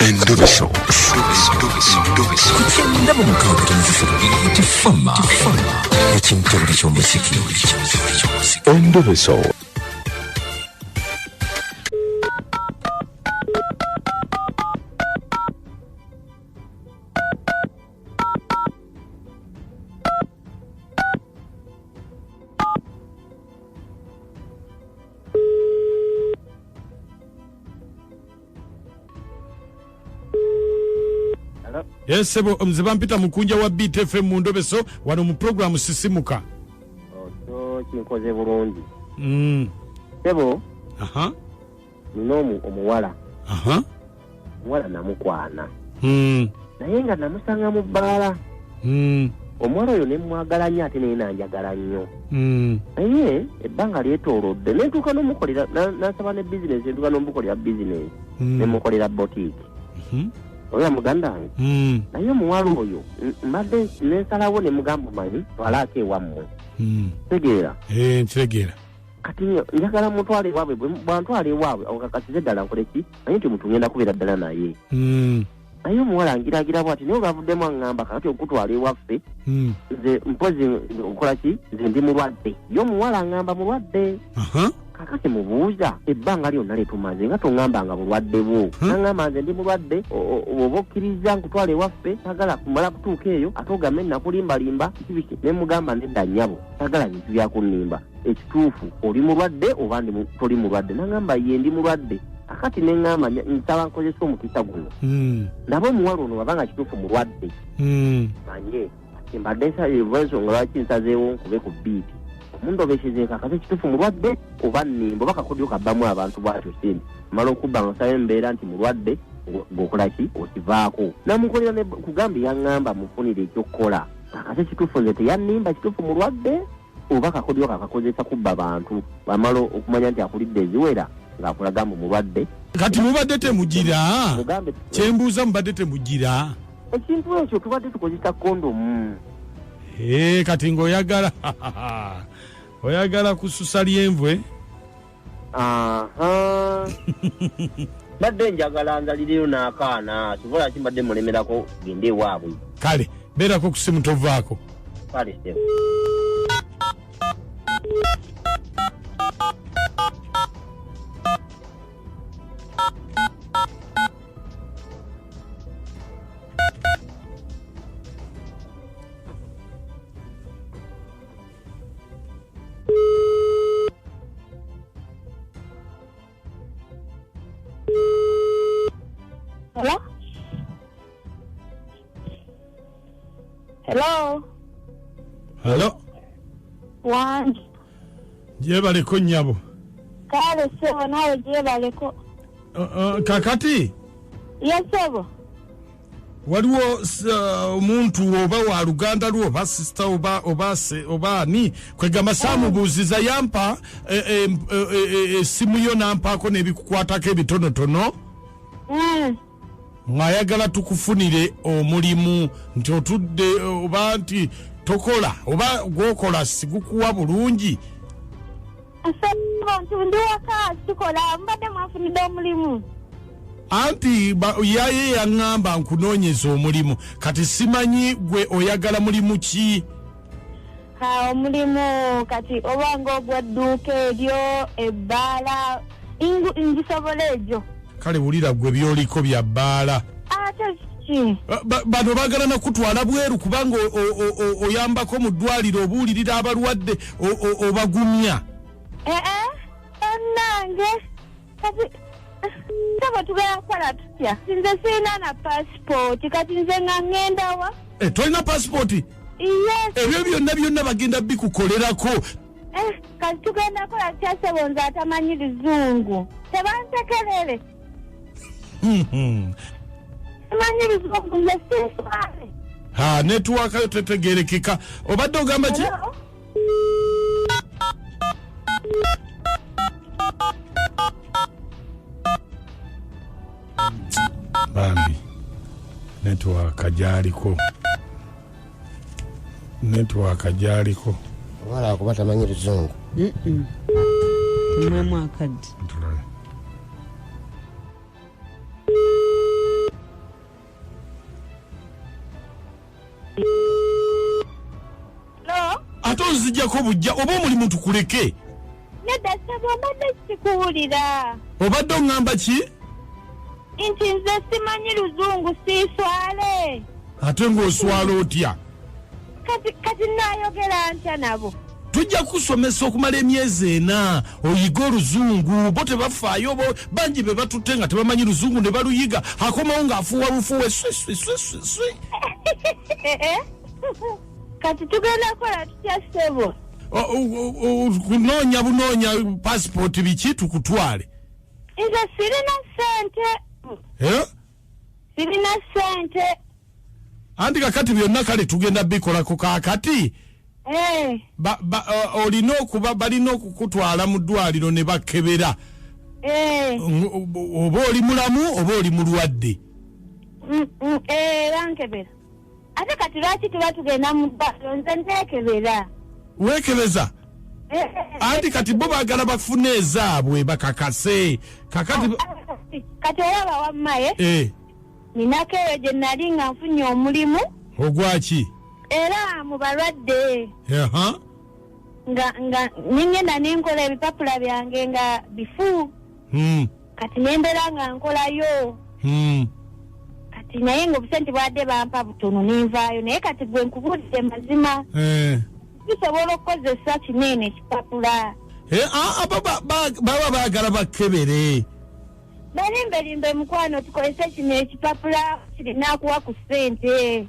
Endobeso. Kugenda mu mukaaga tonzifuna tifama ekintu buli ky'omuziki. Endobeso. Yes, sebo mziba mpita Mukunja wa BTFM mu Endobeso wano mu program sisimuka. So kinkoze bulungi. Sebo. Nino omuwala. Omuwala namukwana. Naye nga namusanga mu bbaala. Omuwala oyo ne mwagala nnyo ate naye nanjagala nnyo. Naye ebbanga lyetoolodde nentuuka n'omukolera nasaba ne bizinesi entuuka n'omukolera bizinesi ne mukolera boutique. Oya muganda wange. Naye omuwala oyo mbadde nensalawo ne mugamba manyi twalaako ewammwe. Tegeera. Ntegeera. Kati njagala mutwale ewaabwe bwantwala ewaabwe okakasize ddala nkole ki naye nti mutugenda kubeera ddala naye. Naye omuwala ngiragira bwati naye ogavuddemu aŋŋamba kakati okutwala ewaffe nze mpozi okola ki nze ndi mulwadde ye omuwala aŋŋamba mulwadde. Kakati mubuuza ebbanga lyonna lyetumaze nga toŋŋambanga bulwadde bwo naŋŋamba nze ndi mulwadde oba okkiriza nkutwala ewaffe sagala kumala kutuuka eyo ate ogambe nakulimbalimba kibiki ne mugamba nedda nnyabo sagala bintu byakunnimba ekituufu oli mulwadde oba ndi toli mulwadde naŋŋamba ye ndi mulwadde. Akati neŋŋamba nsaba nkozesa omukisa guno nabo omuwala ono wabanga kituufu mulwadde manye mbadde ensonga lwaki nsazeewo nkube ku biiti omundobeseze kakase kituufu mulwadde oba nnimba oba kakodyo kabbamu abantu bwatyo sindi mala okubba nga nsaba embeera nti mulwadde ng'okola ki okivaako namukolera ne kugamba yaŋŋamba mufunire ekyokukola kakase kituufu nze teyannimba kituufu mulwadde oba kakodyo kakakozesa kubba bantu bamala okumanya nti akulidde eziwera ng'akulaga mbu mulwadde. Kati mubadde temugira kyembuuza mubadde temugira ekintu ekyo tubadde tukozesa kondomu. Kati ng'oyagala oyagala kususa lyenvwe. Badde njagala nzalireyo n'akaana kivola kimbadde mulemerako gende ewaabwe. Kale beerako ku simu tovaako. Kale sebo. Hello? Hello? Hello? Wangi. Jebaleko nnyabo. Kale sebo nawe jebaleko. Kakati? Yes sebo. Waliwo omuntu oba wa Luganda lwo oba sister oba ani kwegamba samubuuziza yampa simu yo nampaako n'ebikukwatako ebitonotono. Ng'ayagala tukufunire omulimu nti otudde oba nti tokola oba gwokola sigukuwa bulungi. Sebo ndi waka sikola mbadde mwafunidde omulimu. Anti yaye yaŋŋamba nkunoonyeza omulimu kati simanyi gwe oyagala mulimu ki? Omulimu kati oba ng'ogw'edduuka eryo ebbaala ngisobola egyo. Kale wulira gwe byoliko bya bbaala. Ate ki? Bano baagala nakutwala bweru kubanga oyambako mu ddwaliro obuulirira abalwadde obagumya. Ennange kati sebo tugenda kukola tutya? Nze sirina na passport kati nze nga ŋŋenda wa? Tolina passport? Yes. Ebyo byonna bagenda bikukolerako. Kati tugenda kola tutya sebo nze atamanyi Luzungu? Tebantekerere. Tamanyi Luzungu nze sinswale. Network yo tetegerekeka. Obadde ogamba ki? Bambi network ajaliko wala kuba tamanyi Luzungu. Mwe mwakadde. nzijjako bujja oba omulimu tukuleke nedda ssebo mbadde sikuwulira obadde oŋŋamba ki nti nze simanyi luzungu siiswale ate ng'oswala otya kati naayogera ntya nabo tujja kusomesa okumala emyezi 4 oyiga oluzungu bo tebafaayo bo bangi be batutte nga tebamanyi luzungu ne baluyiga akomawo ng'afuuwa bufuuwe swi kati tugenda kukola tutya ssebo kunoonya bunoonya pasipooti biki tukutwale nze sirina ssente sirina ssente anti kakati byonna kale tugenda bikolako kakati olina okuba balina okukutwala mu ddwaliro ne bakebera oba oli mulamu oba oli mulwadde bankebera ate kati lwaki tuba tugenda mu ddwaliro nze nteekebera weekebeza anti kati bo baagala bafune ezaabwe bakakase kati olaba wammaye ninako eyo gye nali nga nfunye omulimu ogwaki era mu balwadde nga ningenda ninkola ebipapula byange nga bifu kati nembeera nga nkolayo kati naye nga obusente bwadde bampa butono ninvaayo naye kati gwe nkubulidde mazima bisobola okukozesa kinene ekipapula baba baagala bakebere balimbelimbe mukwano tukozese kino ekipapula kirina kuwa ku ssente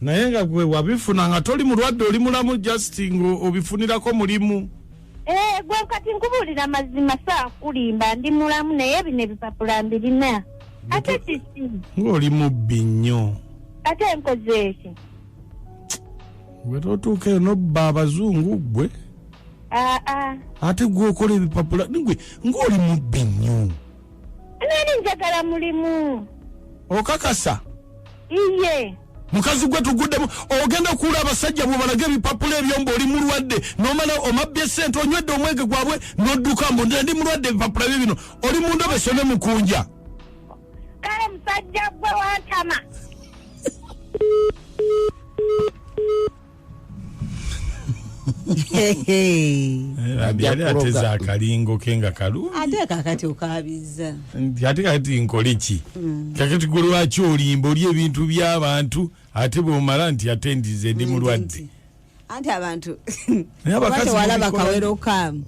naye nga gwe wabifuna nga toli mulwadde oli mulamu justin obifunirako mulimu gwe kati nkubulira mazima saakulimba ndi mulamu naye bino ebipapula mbirina ate kiki ng'oli mubbi nnyo ate nkoze eki gwe totuuka eyo nobba abazungu gwe ate gwe okola ebipapula gwe ng'oli mubbi nnyo nani njagala mulimu okakasa iye mukazi gwe tuguddemu ogenda okuula abasajja bwe balaga ebipapula ebyomba oli mulwadde n'omala omabbye sente onywedde omwenge gwabwe n'odduka mbu ndi mulwadde ebipapula bye bino oli mu Endobeso ne Mukunja kale musajja gwe wantama yali ateza akalingo ke nga kalungi ate kakati okabiza ate kati nkole ki kakati gwe lwaki olimba oli ebintu by'abantu ate bw'omala nti ate ndize ndi mulwadde anti abantu batewalaba kawerokamu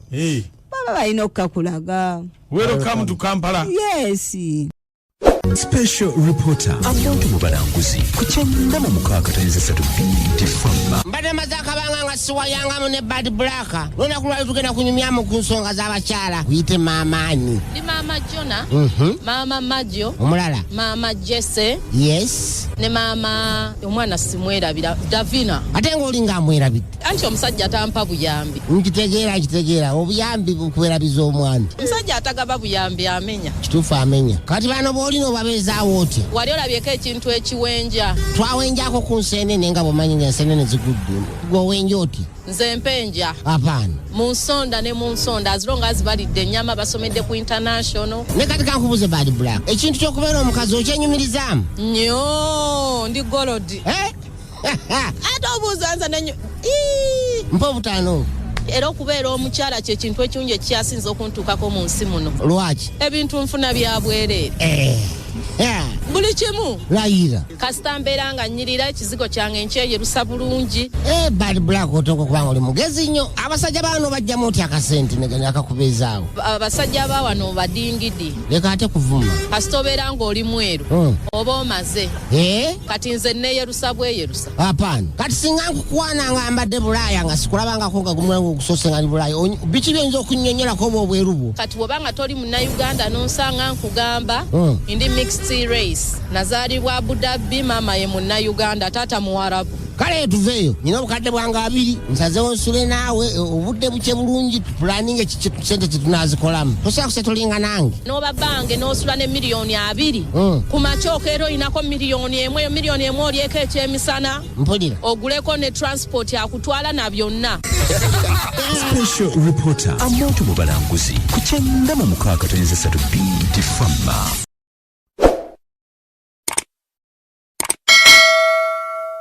baba balina okukakulaga welcome to Kampala yes Special reporter abantu mu balanguzi ku kyenda mu mukaaga tayinza fama mbadde mazaka banga nga siwayangamu ne bad black lona kulwali tugenda kunyumyamu ku nsonga z'abakyala kuyite maamaani ndi maama Jona maama Majo omulala maama Jesse yes ne maama omwana simwerabira Davina ate ng'oli ng'amwerabidde anti omusajja atampa buyambi nkitegeera obuyambi bukwerabiza omwami omusajja atagaba buyambi amenya kituufu amenya kati bano b'olina obabeezaawo otya wali olabyeko ekintu ekiwenja twawenjako ku nseenene nga bw'omanyi ng'enseenene zigudde gwe owenja oti nze mpenja apaana mu nsonda ne mu nsonda azilonga azibalidde ennyama basomedde ku international ne kati kankubuze bad black ekintu ky'okubeera omukazi okyenyumirizaamu nnyo ndi golodi ate obuuza nze nenyo mpa obutaano era okubeera omukyala kye kintu ekirungi ekyasinza okuntuukako mu nsi muno lwaki ebintu nfuna bya bwereere buli kimu layira kasita mbeera nga nnyirira ekizigo kyange nkyeyerusa bulungi bad black otoka kubanga oli mugezi nnyo abasajja bano bajjamu oti akasente nakakubeezaawo abasajja bawano badingidi leka ate kuvuma kasita obeera ng'oli mweru oba omaze kati nze neeyerusa bweyerusa apaana kati singa nkukwana nga mbadde bulaaya nga sikulabangako nga gumulango ogusoose nga ndi bulaaya biki byonyinza okunnyonnyolako oba obweru bwo kati bw'obanga toli munnayuganda n'onsanga nkugamba ndi mixed race nazaalibwa Abu Dhabi maama ye munnayuganda taata muwarabu kale tuveeyo nina obukadde bwange 2 nsazeewo nsule naawe obudde buke bulungi tupulaninga sente kyetunaazikolamu tosobola kusetulinga nange n'oba bange n'osula ne miliyoni 2 ku makyoka era olinako miliyoni 1 eyo miliyoni 1 olyeko ekyemisana mpulira oguleko ne transport akutwala na byonna Special reporter abantu mu balanguzi ku kyenda mu mukaaga tayinza fama